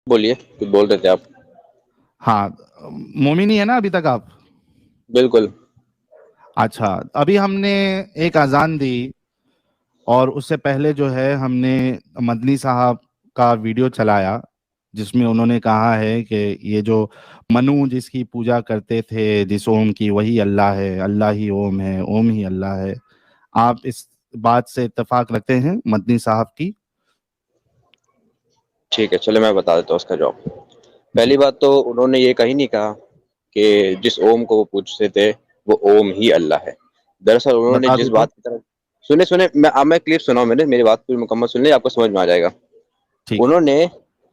بولیے، کچھ بول رہے تھے آپ. ہاں مومن ہی ہے نا ابھی تک آپ؟ بالکل. اچھا، ابھی ہم نے ایک اذان دی اور اس سے پہلے جو ہے ہم نے مدنی صاحب کا ویڈیو چلایا جس میں انہوں نے کہا ہے کہ یہ جو منو جس کی پوجا کرتے تھے جس اوم کی وہی اللہ ہے، اللہ ہی اوم ہے، اوم ہی اللہ ہے. آپ اس بات سے اتفاق رکھتے ہیں مدنی صاحب کی؟ ٹھیک ہے، چلو میں بتا دیتا ہوں اس کا جواب. جی پہلی بات تو انہوں نے یہ کہیں نہیں کہا کہ جس اوم کو وہ پوچھتے تھے وہ اوم ہی اللہ ہے. دراصل انہوں نے بتا جس دو تو. بات کی طرف سنے میں کلپ سناؤں، میں نے میری بات پوری مکمل سن لی، آپ کو سمجھ میں آ جائے گا. ٹھیک. انہوں نے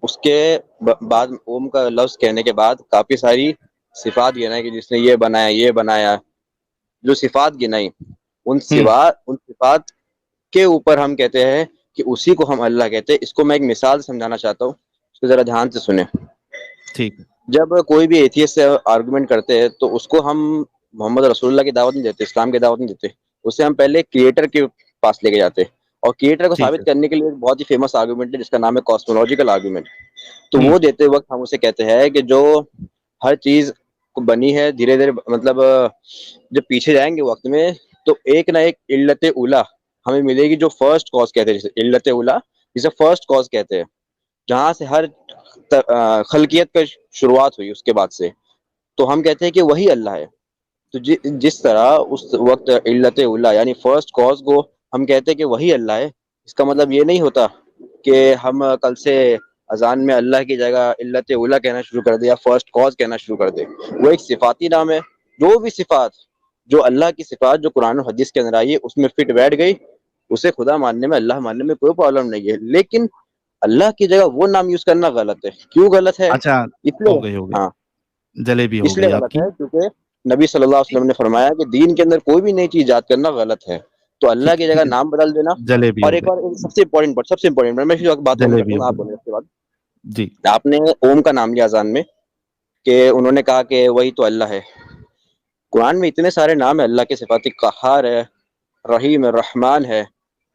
اس کے بعد اوم کا لفظ کہنے کے بعد کافی ساری صفات گنائی کہ جس نے یہ بنایا یہ بنایا. جو صفات گنائی ان صفات کے اوپر ہم کہتے ہیں کہ اسی کو ہم اللہ کہتے ہیں. اس کو میں ایک مثال سمجھانا چاہتا ہوں، اس کو ذرا دھیان سے سنیں. ٹھیک. جب کوئی بھی ایتھیسٹ سے آرگومنٹ کرتے ہیں تو اس کو ہم محمد رسول اللہ کی دعوت نہیں دیتے، اسلام کی دعوت نہیں دیتے. اسے ہم پہلے کریٹر کے پاس لے کے جاتے ہیں، اور کریٹر کو ٹھیک ہے. ثابت کرنے کے لیے ایک بہت ہی فیمس آرگومنٹ ہے جس کا نام ہے کاسمولوجیکل آرگومنٹ. تو ہوں وہ دیتے وقت ہم اسے کہتے ہیں کہ جو ہر چیز بنی ہے دھیرے دھیرے، مطلب جب پیچھے جائیں گے وقت میں تو ایک نہ ایک علت اولا ہمیں ملے گی جو فرسٹ کاز کہتے ہیں، جسے علت اولا جسے فرسٹ کاز کہتے ہیں، جہاں سے ہر خلقیت کا شروعات ہوئی اس کے بعد سے. تو ہم کہتے ہیں کہ وہی اللہ ہے. تو جس طرح اس وقت علت اولا یعنی فرسٹ کاز کو ہم کہتے ہیں کہ وہی اللہ ہے، اس کا مطلب یہ نہیں ہوتا کہ ہم کل سے اذان میں اللہ کی جگہ علت اولا کہنا شروع کر دے یا فرسٹ کاز کہنا شروع کر دے. وہ ایک صفاتی نام ہے. جو بھی صفات، جو اللہ کی صفات جو قرآن و حدیث کے اندر آئی ہے اس میں فٹ بیٹھ گئی، اسے خدا ماننے میں، اللہ ماننے میں کوئی پرابلم نہیں ہے. لیکن اللہ کی جگہ وہ نام یوز کرنا غلط ہے. کیوں غلط ہے؟ اچھا، اس لیے ہو گئی ہاں جلیبی اس ہو لیے گئی آپ غلط کی. ہے کیونکہ نبی صلی اللہ علیہ وسلم نے فرمایا کہ دین کے اندر کوئی بھی نئی چیز ایجاد کرنا غلط ہے. تو اللہ ٹھیک کی ٹھیک جگہ ہے، نام بدل دینا. جلیبی اور ہو ایک گئی. اور سب سے امپورٹنٹ میں اسی وقت بات ختم کرتا جلیبی ہوں، ہو آپ گئی. بولیں اس کے بعد. جی. آپ نے اوم کا نام لیا اذان میں کہ انہوں نے کہا کہ وہی تو اللہ ہے. قرآن میں اتنے سارے نام ہیں اللہ کے صفاتی، قہار ہے، رحیم ہے، رحمان ہے.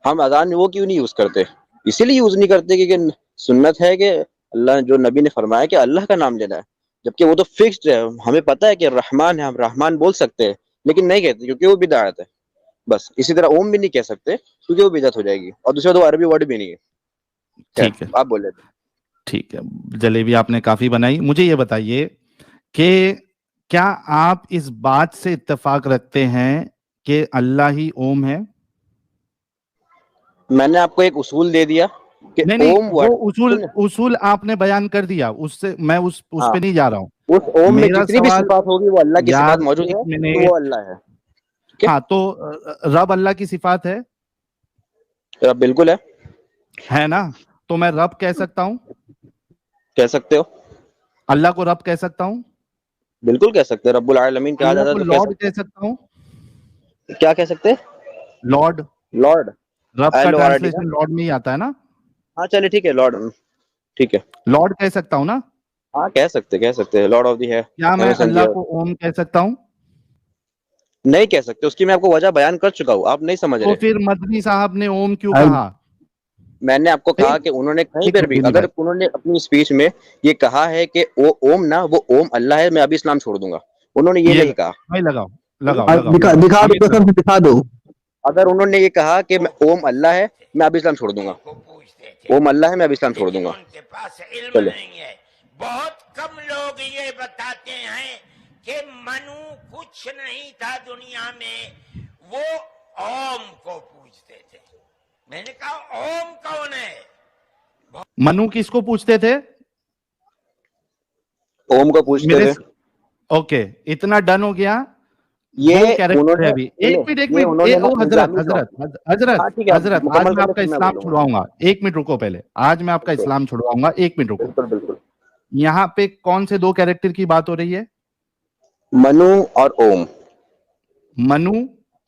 ہم اذان میں وہ کیوں نہیں یوز کرتے؟ اسی لیے یوز نہیں کرتے کیونکہ سنت ہے کہ اللہ جو نبی نے فرمایا کہ اللہ کا نام لینا ہے، جبکہ وہ تو فکسڈ ہے. ہمیں پتہ ہے کہ رحمان ہے، ہم رحمان بول سکتے ہیں لیکن نہیں کہتے کیونکہ وہ بدعت ہے. بس اسی طرح اوم بھی نہیں کہہ سکتے کیونکہ وہ بدعت ہو جائے گی، اور دوسرا تو عربی ورڈ بھی نہیں ہے. خیر ٹھیک ہے. آپ بولے تھے. ٹھیک ہے، جلیبی آپ نے کافی بنائی. مجھے یہ بتائیے کہ کیا آپ اس بات سے اتفاق رکھتے ہیں کہ اللہ ہی اوم ہے؟ میں نے آپ کو ایک اصول دے دیا کہ نہیں، اوم وہ ورڈ اصول آپ نے بیان کر دیا، اس سے میں اس ہاں پہ نہیں جا رہا ہوں. اس اوم میں میرا جتنی بھی سوال صفات ہوگی وہ اللہ کی یار صفات موجود ایک ہے تو وہ منٹ. اللہ ہے. ٹھیک ہاں تو رب اللہ کی صفات ہے؟ ہے، بالکل ہے نا؟ تو میں رب کہہ سکتا ہوں؟ کہہ سکتے ہو. اللہ کو رب کہہ سکتا ہوں؟ بالکل کہہ سکتے. رب العالمین کہا اللہ جاتا ہے کو تو کہہ لارڈ سکتے. کہہ سکتا ہوں؟ کیا کہہ سکتے؟ لارڈ. لارڈ. رب کا LORD نا؟ ٹرانسلیشن لارڈ میں ہی آتا ہے نا؟ ہاں چلے ٹھیک ہے، لارڈ. ٹھیک ہے، لارڈ کہہ سکتا ہوں نا؟ ہاں کہہ سکتے. لارڈ آف دی ہے. کیا میں اللہ کو اوم کہہ سکتا ہوں؟ نہیں کہہ سکتے. اس کی میں آپ کو وجہ بیان کر چکا ہوں، آپ نہیں سمجھ تو رہے. پھر مدنی صاحب نے اوم کیوں کہا؟ میں نے آپ کو کہا کہ انہوں نے کہیں پر بھی اگر انہوں نے اپنی اسپیچ میں یہ کہا ہے کہ وہ اوم نہ وہ اوم اللہ ہے، میں ابھی اسلام چھوڑ دوں گا، انہوں نے یہ نہیں کہا. بھائی لگاؤ دکھا دو، قسم سے دکھا دو. اگر انہوں نے یہ کہا کہ میں اوم اللہ ہے میں ابھی اسلام چھوڑ دوں گا، اوم اللہ ہے میں ابھی اسلام چھوڑ دوں گا. ان کے پاس علم چلے نہیں ہے. بہت کم لوگ یہ بتاتے ہیں کہ منو کچھ نہیں تھا دنیا میں، وہ اوم کو پوجتے تھے. میں نے کہا اوم کون ہے؟ منو کس کو پوچھتے تھے؟ اوم کو پوچھتے تھے. اوکے، اتنا ڈن ہو گیا. دو یہ انہوں کیریکٹر ہے نے ابھی. ایک یہ انہوں نے نا منٹ الزامی طور پہ. ہاں ٹھیک ہے، حضرت آج مکمل میں کر آپ لیں کا پھر میں اسلام بولوں گا. چھڑواؤں گا. ایک منٹ رکو پہلے. آج میں آپ کا اسلام چھڑواؤں گا. ایک منٹ رکو. بالکل. یہاں پہ کون سے دو کیریکٹر کی بات ہو رہی ہے؟ منو اور اوم. منو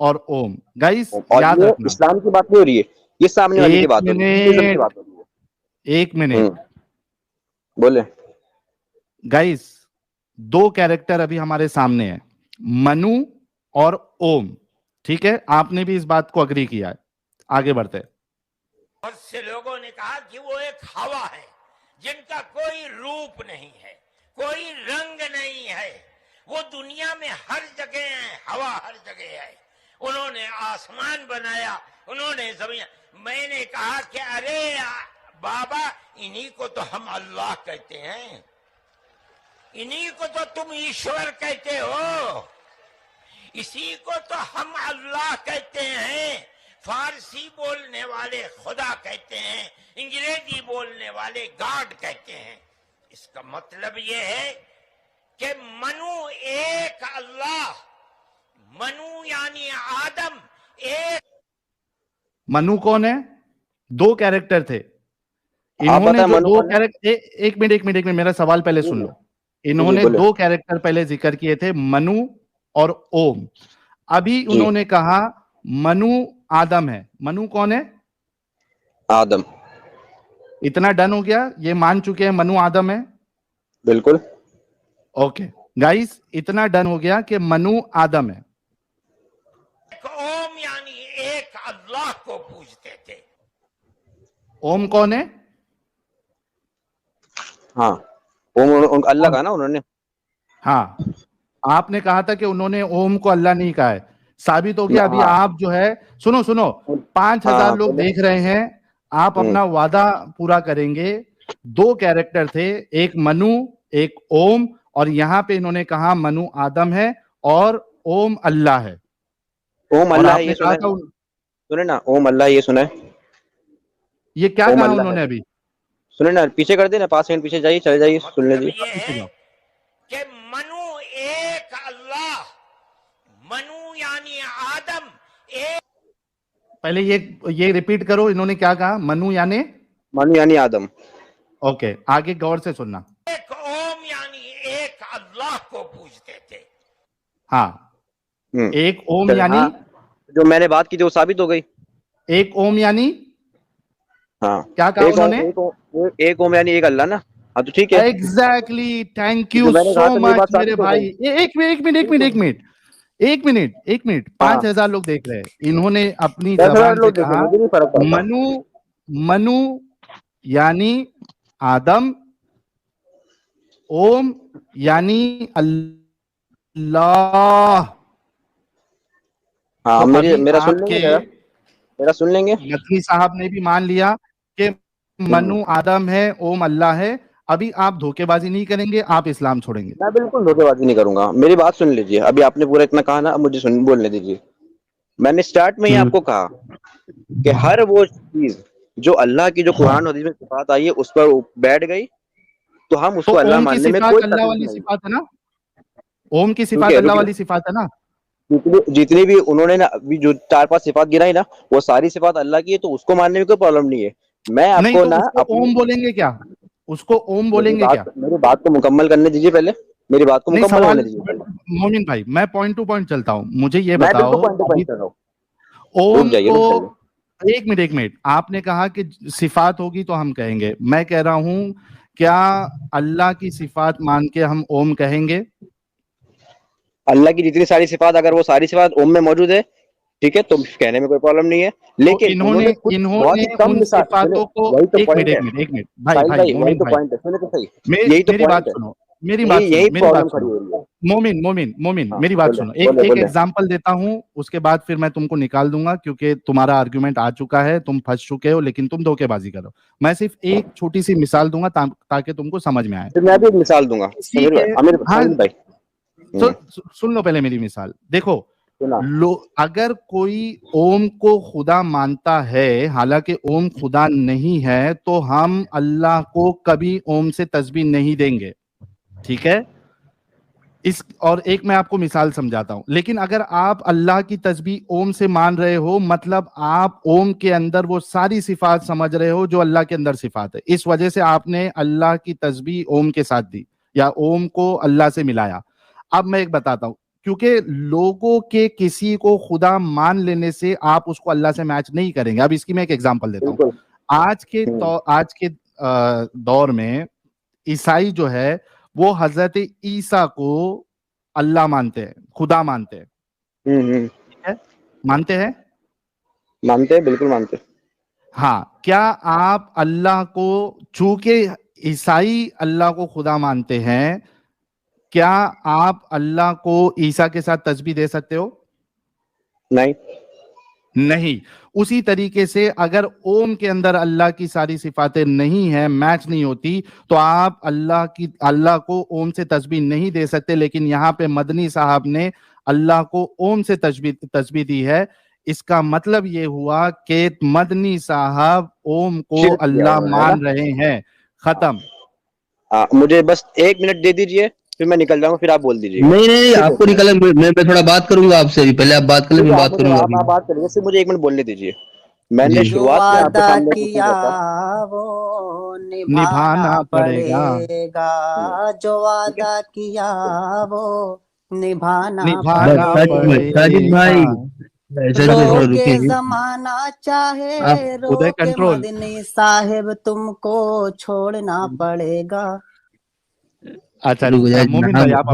اور اوم. گائز اور یاد یہ رکھنا. اسلام کی بات نہیں ہو رہی ہے، یہ سامنے والی کی ایک بات ہو رہی ہے، ہندوازم کی منٹ، بات ہو رہی ایک ہے. منٹ. بولے. گائز دو کیریکٹر ابھی ہمارے سامنے ہیں، منو اور اوم. ٹھیک ہے، آپ نے بھی اس بات کو اگری کیا ہے. آگے بڑھتے. بہت سے لوگوں نے کہا کہ وہ ایک ہوا ہے جن کا کوئی روپ نہیں ہے، کوئی رنگ نہیں ہے، وہ دنیا میں ہر جگہ ہیں، ہوا ہر جگہ ہے، انہوں نے آسمان بنایا، انہوں نے زمین. میں نے کہا کہ ارے بابا انہی کو تو ہم اللہ کہتے ہیں، انہی کو تو تم ایشور کہتے ہو، اسی کو تو ہم اللہ کہتے ہیں. فارسی بولنے والے خدا کہتے ہیں، انگریزی بولنے والے گاڈ کہتے ہیں. اس کا مطلب یہ ہے کہ منو ایک اللہ، منو یعنی آدم ایک. منو کون ہے؟ دو کیریکٹر تھے. آپ انہوں نے بتائیں جو منو دو کون ہے؟ کیریکٹر، ایک منٹ میرا سوال پہلے سن لو. انہوں جی نے بولے. دو کیریکٹر پہلے ذکر کیے تھے، منو اور اوم. ابھی جی انہوں نے کہا منو آدم ہے. منو کون ہے؟ آدم. اتنا ڈن ہو گیا؟ یہ مان چکے ہیں منو آدم ہے؟ بالکل. اوکے گائز، اتنا ڈن ہو گیا کہ منو آدم ہے. اوم یعنی ایک اللہ کو پوجتے تھے. اوم کون ہے؟ ہاں اللہ کا نا انہوں نے. ہاں، آپ نے کہا تھا کہ انہوں نے اوم کو اللہ نہیں کہا ہے. ثابت ہو گیا. ابھی ہاں آپ جو ہے سنو 5,000 ہاں لوگ بولے. دیکھ رہے ہیں. آپ اپنا وعدہ پورا کریں گے. دو کیریکٹر تھے، ایک منو ایک اوم، اور یہاں پہ انہوں نے کہا منو آدم ہے اور اوم اللہ ہے. اوم اور اللہ ہے آپ نے یہ کہا سنا تھا ہے؟ سنے نا اوم اللہ یہ سنا ہے؟ یہ کیا اوم کہا اللہ انہوں ہے نے ابھی؟ سنے نا، پیچھے کر دیں نا، 5 سیکنڈ پیچھے جائیے، چلے جائیے، سن مطلب لیجیے. یہ ہے کہ منو ایک اللہ، منو یعنی آدم ایک. پہلے یہ ریپیٹ کرو، انہوں نے کیا کہا؟ منو یعنی؟ منو یعنی آدم. اوکے آگے غور سے سننا. ایک اوم یعنی ایک اللہ کو پوجتے تھے. ہاں، ایک اوم چلے یعنی؟ ہاں، جو میں نے بات کی تھی وہ ثابت ہو گئی. ایک اوم یعنی ہاں کیا کہا انہوں نے؟ ایک اوم یعنی ایک اللہ نا. ہاں تو ٹھیک ہے، ایگزیکٹلی. تھینک یو جو میں نے سو کہا تھا میری مچ بات میرے ثابت ہو بھائی. گئی. ایک منٹ. 5,000 لوگ دیکھ رہے ہیں. انہوں نے اپنی 10,000 زبان سے لوگ دیکھیں، کہا مجھے نہیں فرق پڑتا. منو یعنی آدم، اوم یعنی اللہ. ہاں تو ابھی میرا سن آپ لیں کے گے، میرا سن لیں گے. مدنی صاحب نے بھی مان لیا کہ منو آدم ہے، اوم اللہ ہے. ابھی آپ دھوکے بازی نہیں کریں گے، آپ اسلام چھوڑیں گے. میں بالکل دھوکے بازی نہیں کروں گا. میری بات سن لیجیے. ابھی آپ نے پورا اتنا کہا نا، اب مجھے بولنے دیجیے. میں نے سٹارٹ میں ہی آپ کو کہا کہ ہر وہ چیز جو اللہ کی جو قرآن حدیث میں صفات آئی ہے اس پر بیٹھ گئی تو ہم اس تو کو اللہ اوم کی ماننے میں صفات کوئی اللہ تکلیف والی نہیں. صفات ہے نا؟ اوم کی صفات رکیے اللہ رکیے، والی صفات ہے نا؟ جتنی بھی انہوں نے نا ابھی جو 4-5 صفات گرائی نا، وہ ساری صفات اللہ کی ہے، تو اس کو ماننے میں کوئی پرابلم نہیں ہے. میں آپ نہیں کو تو نا اس کو اپنی اوم بولیں گے کیا؟ اس کو اوم بولیں گے کیا؟ میری بات کو مکمل کرنے دیجیے پہلے. میری بات کو نہیں مکمل سوال، ہونے دیجیے پہلے. مومن بھائی میں پوائنٹ ٹو پوائنٹ چلتا ہوں. مجھے یہ میں بالکل بتاؤ پوائنٹ ٹو ابھی پوائنٹ کر رہا ہوں. اوم رک جائیے کو، رک جائیے. ایک منٹ آپ نے کہا کہ صفات ہوگی تو ہم کہیں گے. میں کہہ رہا ہوں کیا اللہ کی صفات مان کے ہم اوم کہیں گے؟ اللہ کی جتنی ساری صفات، اگر وہ ساری صفات اوم میں موجود ہے، ٹھیک ہے، تو کہنے میں کوئی پرابلم نہیں ہے. تو لیکن انہوں نے کچھ بہت ہی کم ان مثال. سنیں، صفاتوں کو، وہی تو ایک پوائنٹ ہے منٹ بھائی ساحل بھائی، وہی مومن تو بھائی، پوائنٹ ہے. سنیں تو صحیح، یہی تو میری بات پوائنٹ ہے. سنو، میری بات یہی پرابلم سنو کھڑی ہو رہی ہے. مومن ہاں میری بات بولے سنو. بولے ایک بولے. ایگزامپل دیتا ہوں، اس کے بعد پھر میں تم کو نکال دوں گا کیونکہ تمہارا آرگیومنٹ آ چکا ہے، تم پھنس چکے ہو، لیکن تم دھوکے بازی کرو. میں صرف ایک چھوٹی سی مثال دوں گا تاکہ تم کو سمجھ میں آئے. پھر میں بھی ایک مثال دوں گا. کسی کے، ہاں سمیر بھائی سن لو پہلے میری مثال. دیکھو سنا. اگر کوئی اوم کو خدا مانتا ہے، حالانکہ اوم خدا نہیں ہے، تو ہم اللہ کو کبھی اوم سے تسبیح نہیں دیں گے. ٹھیک ہے؟ اور ایک میں آپ کو مثال سمجھاتا ہوں. لیکن اگر آپ اللہ کی تسبیح اوم سے مان رہے ہو، مطلب آپ اوم کے اندر وہ ساری صفات سمجھ رہے ہو جو اللہ کے اندر صفات ہے. اس وجہ سے آپ نے اللہ کی تسبیح اوم کے ساتھ دی یا اوم کو اللہ سے ملایا. اب میں ایک بتاتا ہوں، کیونکہ لوگوں کے کسی کو خدا مان لینے سے آپ اس کو اللہ سے میچ نہیں کریں گے. اب اس کی میں ایک ایگزامپل دیتا ہوں. بالکل. آج کے دور میں عیسائی جو ہے وہ حضرت عیسیٰ کو اللہ مانتے ہیں، خدا مانتے ہیں. مانتے ہیں؟ مانتے ہیں، بالکل مانتے ہیں. ہاں. کیا آپ اللہ کو، چونکہ عیسائی اللہ کو خدا مانتے ہیں، کیا آپ اللہ کو عیسیٰ کے ساتھ تشبیہ دے سکتے ہو؟ نہیں. نہیں. اسی طریقے سے اگر اوم کے اندر اللہ کی ساری صفاتیں نہیں ہیں، میچ نہیں ہوتی، تو آپ اللہ کو اوم سے تشبیہ نہیں دے سکتے. لیکن یہاں پہ مدنی صاحب نے اللہ کو اوم سے تشبیہ دی ہے. اس کا مطلب یہ ہوا کہ مدنی صاحب اوم کو اللہ مان رہے ہیں. ختم. مجھے بس 1 منٹ دے دیجئے، پھر میں نکل جاؤں گا، پھر آپ بول دیجیے. نہیں آپ کو نکلے، میں تھوڑا بات کروں گا آپ سے. پہلے آپ بات کریں، میں بات کروں گا. آپ بات کریے، صرف مجھے 1 منٹ بولنے دیجیے. میں نے جی. شروعات میں آپ کے سامنے کیا وہ نبھانا پڑے گا، جو وعدہ کیا وہ نبھانا ساجد بھائی روکے زمانہ چاہے روکے کنٹرول. مدنی صاحب تم کو چھوڑنا پڑے گا. اچھا مومن بھائی آپ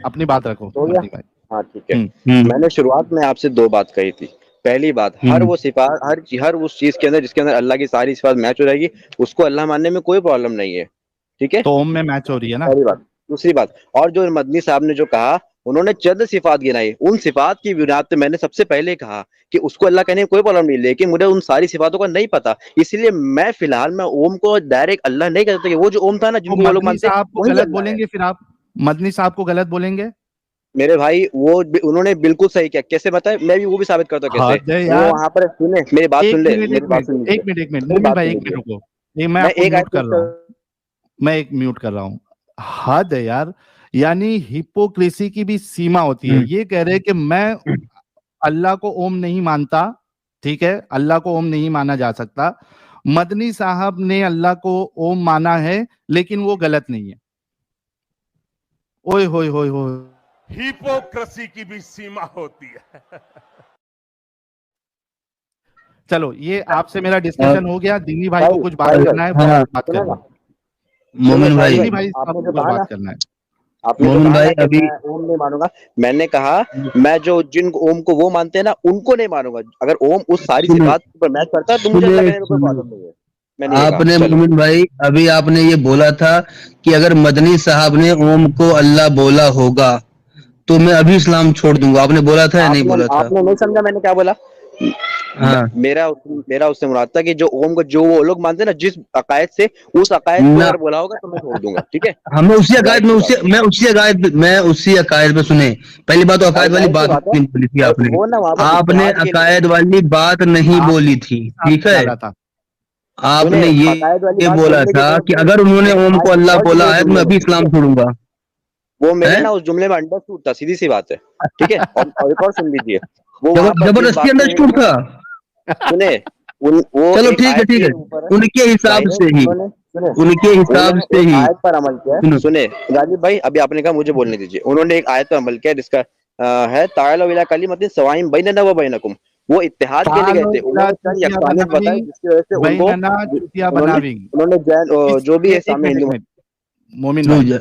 اپنی بات رکھو. مدنی بھائی ہاں ٹھیک ہے. میں نے شروعات میں آپ سے 2 بات کہی تھی. پہلی بات، ہر وہ صفات، ہر اس چیز کے اندر جس کے اندر اللہ کی ساری صفات میچ ہو جائے گی، اس کو اللہ ماننے میں کوئی پرابلم نہیں ہے. ٹھیک ہے، تو اوم میں میچ ہو رہی ہے نا. پہلی بات. دوسری بات، اور جو مدنی صاحب نے جو کہا، انہوں نے چند صفات گنائی. ان صفات کی بنیاد پہ میں نے سب سے پہلے کہا کہ اس کو اللہ کہنے میں کوئی پرابلم نہیں، لیکن مجھے ان ساری صفاتوں کا نہیں پتا، اس لیے میں فی الحال میں اوم کو ڈائریکٹ اللہ نہیں کہتا. کہ وہ جو اوم تھا نا، جن کو وہ لوگ مانتے ہیں، صاحب کو غلط بولیں گے. پھر آپ مدنی صاحب کو غلط بولیں گے. میرے بھائی وہ انہوں نے بالکل صحیح کیا. کیسے بتائے؟ میں بھی وہ بھی ثابت کرتا ہوں کیسے. وہ وہاں پر سنیں، میری بات سن لے. ایک منٹ رکو. میں ایک میوٹ کر رہا ہوں. حد ہے یار. یعنی ہپوکریسی کی بھی سیما ہوتی ہے. یہ کہہ رہے کہ میں اللہ کو اوم نہیں مانتا. ٹھیک ہے، اللہ کو اوم نہیں مانا جا سکتا. مدنی صاحب نے اللہ کو اوم مانا ہے، لیکن وہ غلط نہیں ہے. اوئے ہوئے ہوئے ہوئے. ہپوکریسی کی بھی سیما ہوتی ہے. چلو یہ آپ سے میرا ڈسکشن ہو گیا. دینی بھائی کو کچھ بات کرنا ہے، بات کرنا ہے. مومن بھائی، دینی بھائی آپ کو بات کرنا ہے. آپ نے مومن بھائی ابھی میں اوم نہیں مانوں گا. میں نے کہا میں جو جن اوم کو وہ مانتے ہیں نا، ان کو نہیں مانوں گا. اگر اوم اس ساری صفات پر میچ کرتا ہے تو مجھے اللہ کہنے میں کوئی پرابلم نہیں ہے. آپ نے مومن بھائی ابھی آپ نے یہ بولا تھا کہ اگر مدنی صاحب نے اوم کو اللہ بولا ہوگا تو میں ابھی اسلام چھوڑ دوں گا. آپ نے بولا تھا یا نہیں بولا تھا؟ آپ نے نہیں سمجھا میں نے کیا بولا. میرا اس سے مراد تھا کہ جو اوم کو جو وہ لوگ مانتے ہیں نا، جس عقائد سے، اس عقائد کو اگر بولا ہوگا تو میں چھوڑ دوں گا. ٹھیک ہے، ہمیں اسی عقائد میں اسی عقائد پہ سنیں. پہلی بات تو عقائد والی بات نہیں بولی تھی آپ نے. آپ نے عقائد والی بات نہیں بولی تھی. ٹھیک ہے، آپ نے یہ بولا تھا کہ اگر انہوں نے اوم کو اللہ بولا ہے تو میں ابھی اسلام چھوڑوں گا. وہ میرے نا اس جملے میں انڈرسٹوڈ تھا. سیدھی سی بات ہے. ٹھیک ہے، اور ایک اور سن لیجیے. وہ زبردستی انڈرسٹوڈ تھا. سنیں، چلو ٹھیک ہے، ان کے حساب سے ہی آیت پر عمل کیا. سنیں راجیب بھائی، ابھی آپ نے کہا مجھے بولنے دیجیے. انہوں نے ایک آیت پر عمل کیا جس کا ہے تعالوا الی کلمۃ سواء بیننا و بینکم. وہ اتحاد کے لیے گئے تھے. انہوں نے یکسانیت بتائی، جس کی وجہ سے ان کو انہوں نے جو بھی ہے سامنے ہندو مومن بھائی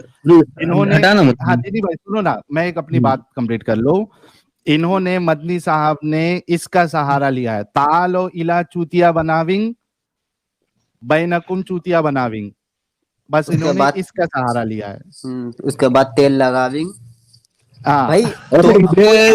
انہوں نے، سنو نا، میں ایک اپنی بات کمپلیٹ کر لوں. انہوں نے، مدنی صاحب نے اس کا سہارا لیا ہے، تعالو الی چوتیا بناونگ بینکم چوتیا بناونگ. بس انہوں نے اس کا سہارا لیا ہے. اس کے بعد تیل لگاونگ. بھائی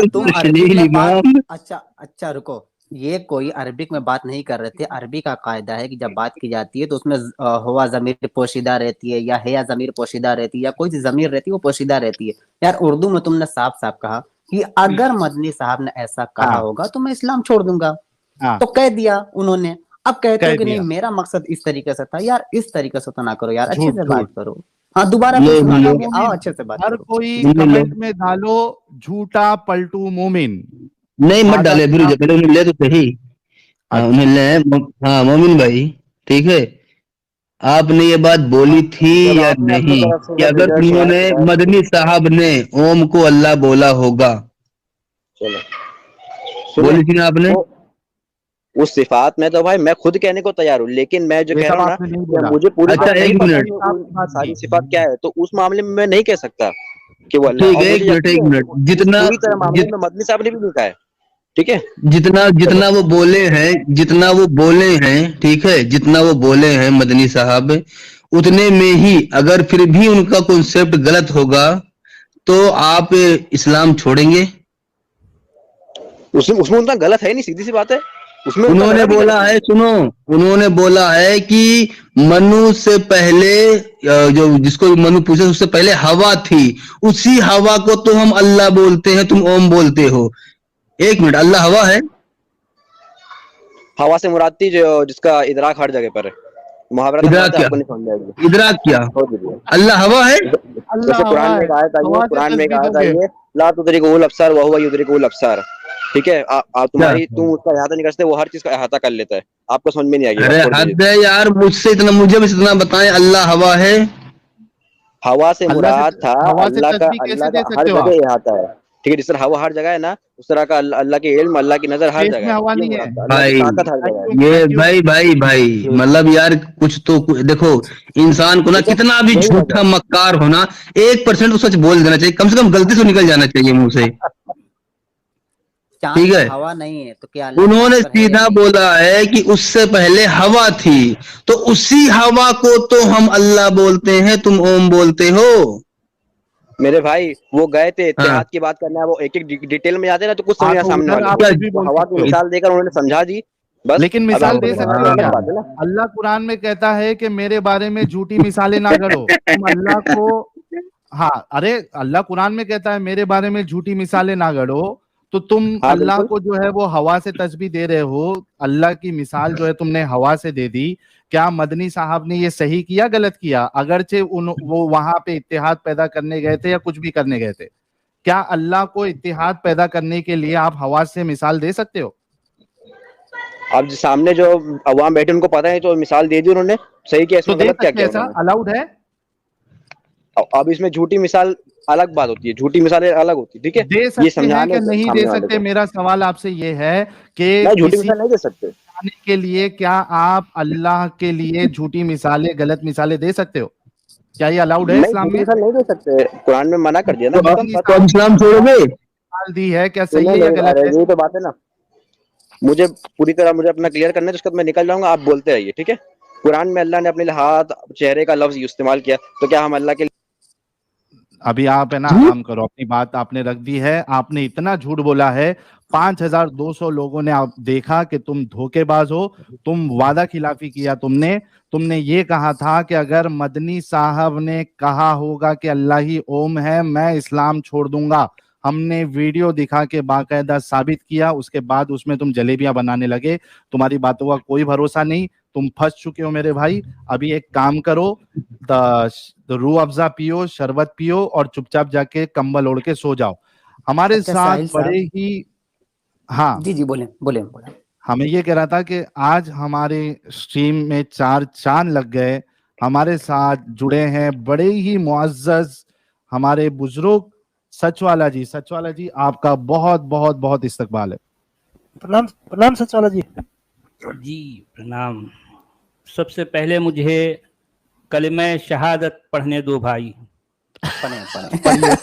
تم عربک میں بات، اچھا رکو. یہ کوئی عربک میں بات نہیں کر رہے تھے. عربی کا قاعدہ ہے کہ جب بات کی جاتی ہے تو اس میں ہوا ضمیر پوشیدہ رہتی ہے، یا ہے ضمیر پوشیدہ رہتی ہے، یا کوئی ضمیر رہتی ہے وہ پوشیدہ رہتی ہے. یار اردو میں تم نے صاف صاف کہا کہ اگر مدنی صاحب نے ایسا کہا ہوگا تو میں اسلام چھوڑ دوں گا. تو کہہ دیا انہوں نے. اب کہتے ہو کہ نہیں میرا مقصد اس طریقے سے تھا. یار اس طریقے سے تو نہ کرو یار، اچھے سے بات کرو. ہاں دوبارہ آؤ اچھے سے بات کرو. ہر کوئی کمنٹ میں ڈالو جھوٹا پلٹو مومن. نہیں مت ڈالے پہلے انہیں لے تو صحیح. ہاں مومن بھائی ٹھیک ہے، آپ نے یہ بات بولی تھی یا نہیں کہ اگر انہوں نے، مدنی صاحب نے اوم کو اللہ بولا ہوگا؟ بولی تھی نا آپ نے. اس صفات میں تو بھائی میں خود کہنے کو تیار ہوں، لیکن میں جو کہہ رہا ہوں نا، مجھے پوری ساری صفات کیا ہے، تو اس معاملے میں میں نہیں کہہ سکتا کہ وہ اللہ. ایک منٹ جتنا معاملے میں مدنی صاحب نے بھی لکھا ہے. ٹھیک ہے. جتنا وہ بولے ہیں ٹھیک ہے، جتنا وہ بولے ہیں مدنی صاحب، اتنے میں ہی اگر پھر بھی ان کا کنسپٹ غلط ہوگا تو آپ اسلام چھوڑیں گے؟ اس میں اتنا غلط ہے نہیں، سیدھی سی بات ہے. اس میں انہوں نے بولا ہے، سنو، انہوں نے بولا ہے کہ منو سے پہلے جو جس کو منو پوچھے اس سے پہلے ہوا تھی، اسی ہوا کو تو ہم اللہ بولتے ہیں، تم اوم بولتے ہو. ایک منٹ، اللہ ہوا ہے؟ ہوا سے مراد تھی جو جس کا ادراک ہر جگہ پر ہے. محاورہ تک بات ادراک ہے، کیا؟ آپ کو نہیں سمجھ آئے گی. ادراک کیا؟ ہو جائے. اللہ ہوا ہے؟ جیسے قرآن میں ایک آیت آئی ہے، قرآن میں ایک آیت آئی ہے، لا تدرکہ الابصار وہو یدرک الابصار. ٹھیک ہے، کیا؟ تم اس کا احاطہ نہیں کر سکتے، وہ ہر چیز کا احاطہ کر لیتا ہے. آپ کو سمجھ میں نہیں آئے گی، ارے بات چھوڑ دیجیے. حد ہے یار، مجھے بس اتنا بتائیں، اللہ ہوا ہے؟ ہوا سے مراد تھا ہوا سے اللہ تشبیہ کا کیسے دے ہر سکتے ہو جگہ آپ؟ احاطہ ہے. ٹھیک ہے، جس طرح ہوا ہر جگہ ہے نا، اس طرح کا اللہ کے علم، اللہ کی نظر ہر اسپیس جگہ میں ہے. ہوا یہ نہیں ہے. مراد تھا، اللہ کی بھائی طاقت ہر جگہ ہے. بھائی مطلب یار کچھ تو دیکھو، انسان کو نا کتنا بھی یہی وجہ جھوٹا ہے. مکار ہونا 1% تو سچ بول دینا چاہیے، کم سے کم غلطی سے نکل جانا چاہیے منہ سے. چاند ٹھیک میں ہے، ہوا نہیں ہے تو کیا اللہ انہوں نے چاند پر ہے یا سیدھا نہیں؟ بولا ہے کہ اس سے پہلے ہوا تھی، تو اسی ہوا کو تو ہم اللہ بولتے ہیں، تم اوم بولتے ہو. میرے بھائی وہ گئے تھے ہاں اتحاد کی بات کرنا ہے، وہ ایک ایک ڈیٹیل میں جاتے نا تو کچھ ہاں سمجھنا تو سامنے ادھر والے آپ کو. کچھ بھی وہ بول ہوا کی سکتے ہو، مثال دے کر انہوں نے سمجھا دی بس. لیکن اب مثال ہم کو دے نہیں سکتے سمجھا، ہو الگ کیا؟ بات ہے نا. اللہ قرآن میں کہتا ہے کہ میرے بارے میں جھوٹی مثالیں نہ گڑھو. تم اللہ کو، ہاں ارے اللہ قرآن میں کہتا ہے میرے بارے میں جھوٹی مثالیں نہ گڑھو، تو تم ہاں اللہ بالکل. کو جو ہے وہ ہوا سے تشبیہ دے رہے ہو. اللہ کی مثال جو ہے تم نے ہوا سے دے دی. کیا مدنی صاحب نے یہ صحیح کیا غلط کیا؟ اگرچہ وہ وہاں پہ اتحاد پیدا کرنے گئے تھے یا کچھ بھی کرنے گئے تھے، کیا اللہ کو اتحاد پیدا کرنے کے لیے آپ ہوا سے مثال دے سکتے ہو؟ اب سامنے جو عوام بیٹھے ان کو پتہ ہے تو مثال دے دی انہوں نے. صحیح کیا، اس تو میں دے غلط کیا سکتے کیا ایسا انہوں نے؟ الاؤڈ ہے؟ اب اس میں جھوٹی مثال الگ بات ہوتی ہے، جھوٹی مثالیں الگ ہوتی ہے. ٹھیک ہے، دے یہ سکتے ہیں سمجھانے کہ سے نہیں دے سامنے والے سکتے؟ کو. میرا سوال آپ سے یہ ہے کہ نہیں، جھوٹی کسی مثال نہیں دے سکتے. آنے کے لیے کیا آپ اللہ کے لیے جھوٹی مثالیں، غلط مثالیں دے سکتے ہو؟ کیا یہ الاؤڈ ہے نہیں، اسلام جھوٹی میں؟ مثال نہیں دے سکتے، قرآن میں منع کر دیا نا. تو آپ مدنی تو اب صاحب نے اسلام چھوڑو گے؟ مثال دی ہے، کیا صحیح سنیں ہے یا میرے، غلط ارے ہے؟ یہی تو بات ہے نا. مجھے پوری طرح مجھے اپنا کلیئر کرنا ہے، تو اس کے بعد میں نکل جاؤں گا، آپ بولتے رہیے. ٹھیک ہے، قرآن میں اللہ نے اپنے ہاتھ چہرے کا لفظ استعمال کیا، تو کیا ہم اللہ کے ابھی آپ ہے نا جھوٹ؟ آرام کرو، اپنی بات آپ نے رکھ دی ہے. آپ نے اتنا جھوٹ بولا ہے، 5200 لوگوں نے آپ دیکھا کہ تم دھوکے باز ہو. تم وعدہ خلافی کیا، تم نے یہ کہا تھا کہ اگر مدنی صاحب نے کہا ہوگا کہ اللہ ہی اوم ہے، میں اسلام چھوڑ دوں گا. ہم نے ویڈیو دکھا کے باقاعدہ ثابت کیا، اس کے بعد اس میں تم جلیبیاں بنانے لگے. تمہاری باتوں کا کوئی بھروسہ نہیں، تم پھنس چکے ہو میرے بھائی. ابھی ایک کام کرو، روح افزا پیو، شربت پیو اور چپ چاپ جا کے کمبل اوڑھ کے سو جاؤ. ہمارے اچھا ساتھ ساحل بڑے صاحب، ہی، ہاں جی جی بولیں بولیں بولیں. ہمیں یہ کہہ رہا تھا کہ آج ہمارے اسٹریم میں 4 چاند لگ گئے. ہمارے ساتھ جڑے ہیں بڑے ہی معزز ہمارے بزرگ سچ والا جی. سچ والا جی، آپ کا بہت بہت بہت استقبال ہے. پرنام سچ والا جی. جی پرنام. سب سے پہلے مجھے کلمہ شہادت پڑھنے دو بھائی. پڑھیے.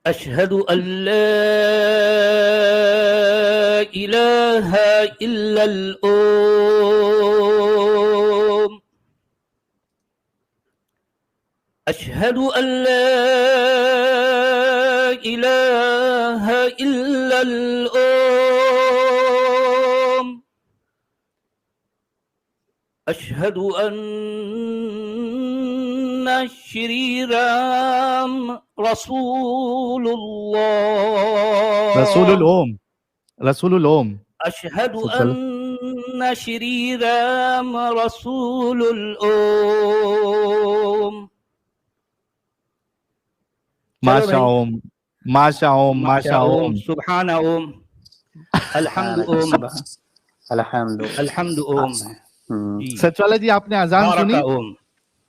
اشہد ان لا الہ الا اللہ، اشہد ان لا الہ الا اللہ، اشہد ان شری رام رسول اللہ، رسول الوم، رسول الوم. اشہد ان شری رام رسول الام. ماشا اوم، ماشا اوم، ماشا اوم. سبحان اوم، الحمد اوم، الحمد الحمد اوم. جی سچ والا جی، آپ نے اذان بارک سنی؟ اوم.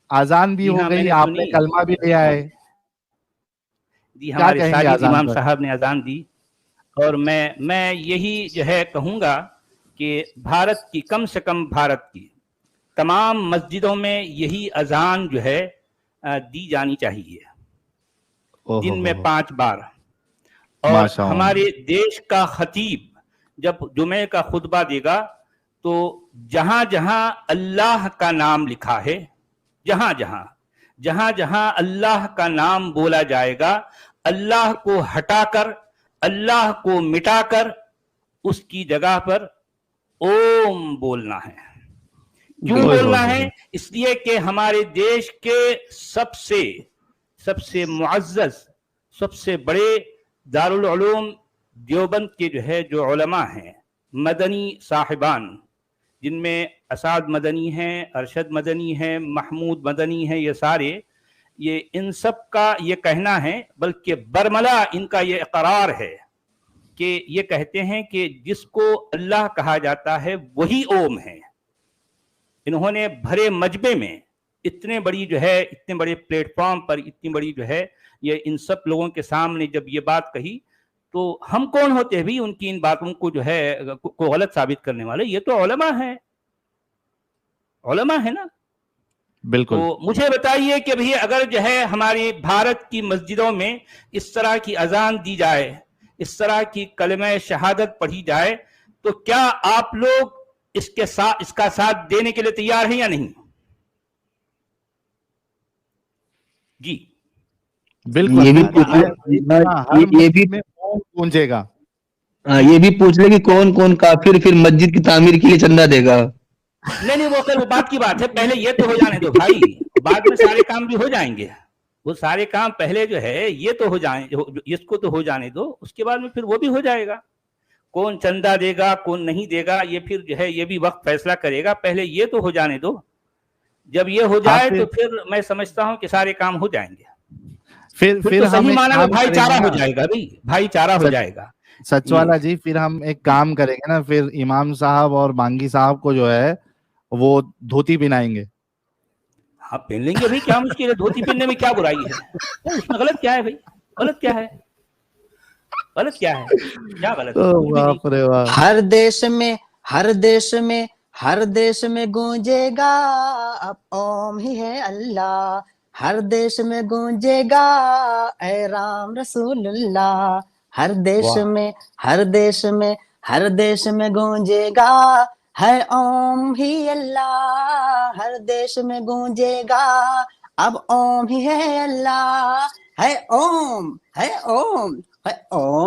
اذان بھی جی ہو ہاں میں گئی، نے آپ نے سنی. کلمہ بھی لے آئے. جی کیا ہمارے کہیں گے ساجد اذان امام پر؟ صاحب نے اذان دی، اور میں یہی جو ہے کہوں گا کہ بھارت کی، کم سے کم بھارت کی تمام مسجدوں میں یہی اذان جو ہے دی جانی چاہیے، دن میں 5 بار. اور ہمارے دیش کا خطیب جب جمعے کا خطبہ دے گا تو جہاں جہاں اللہ کا نام لکھا ہے، جہاں جہاں اللہ کا نام بولا جائے گا، اللہ کو ہٹا کر، اللہ کو مٹا کر اس کی جگہ پر اوم بولنا ہے۔ کیوں بولنا ہے؟ اس لیے کہ ہمارے دیش کے سب سے معزز، سب سے بڑے دارالعلوم دیوبند کے جو علماء ہیں، مدنی صاحبان، جن میں اسعد مدنی ہیں، ارشد مدنی ہیں، محمود مدنی ہیں، یہ سارے، یہ ان سب کا یہ کہنا ہے، بلکہ برملا ان کا یہ اقرار ہے کہ یہ کہتے ہیں کہ جس کو اللہ کہا جاتا ہے وہی اوم ہے۔ انہوں نے بھرے مجمع میں اتنے بڑے پلیٹ فارم پر اتنی بڑی یہ ان سب لوگوں کے سامنے جب یہ بات کہی تو ہم کون ہوتے ہیں بھی ان کی ان باتوں کو کو غلط ثابت کرنے والے؟ یہ تو علماء ہیں نا۔ بالکل۔ تو مجھے بتائیے کہ بھی اگر ہماری بھارت کی مسجدوں میں اس طرح کی اذان دی جائے، اس طرح کی کلمہ شہادت پڑھی جائے، تو کیا آپ لوگ اس کا ساتھ دینے کے لیے تیار ہیں یا نہیں؟ جی بالکل۔ یہ بھی پوچھے گا، یہ بھی پوچھ لے کہ کون کون کافر پھر مسجد کی تعمیر کے لیے چندہ دے گا؟ نہیں وہ بات کی بات ہے، پہلے یہ تو ہو جانے دو بھائی، بعد میں سارے کام بھی ہو جائیں گے۔ وہ سارے کام پہلے یہ تو ہو جائیں، اس کو تو ہو جانے دو، اس کے بعد میں پھر وہ بھی ہو جائے گا۔ کون چندہ دے گا کون نہیں دے گا یہ پھر یہ بھی وقت فیصلہ کرے گا، پہلے یہ تو ہو جانے دو۔ جب یہ ہو جائے تو پھر میں سمجھتا ہوں کہ سارے کام ہو جائیں گے، پھر تو صحیح معنی میں بھائی چارہ ہو جائے گا بھائی، بھائی چارہ ہو جائے گا۔ سچ والا جی، پھر ہم ایک کام کریں گے نا، پھر امام صاحب اور بانگی صاحب کو وہ دھوتی پہنائیں گے۔ ہاں پہن لیں گے بھائی، کیا مشکل ہے؟ دھوتی پہننے میں کیا برائی ہے؟ اس میں غلط کیا ہے بھائی؟ غلط کیا ہے؟ کیا غلط ہے؟ ہر دیش میں گونجے گا اب اوم ہی ہے اللہ، ہر دیش میں گونجے گا اے رام رسول اللہ، ہر دیش میں گونجے گا ہے اوم ہی اللہ، ہر دیش میں گونجے گا اب اوم ہی ہے اللہ، ہے اوم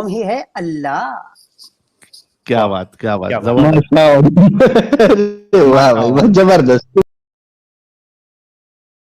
ہی ہے اللہ۔ کیا بات، کیا بات، واہ زبردست۔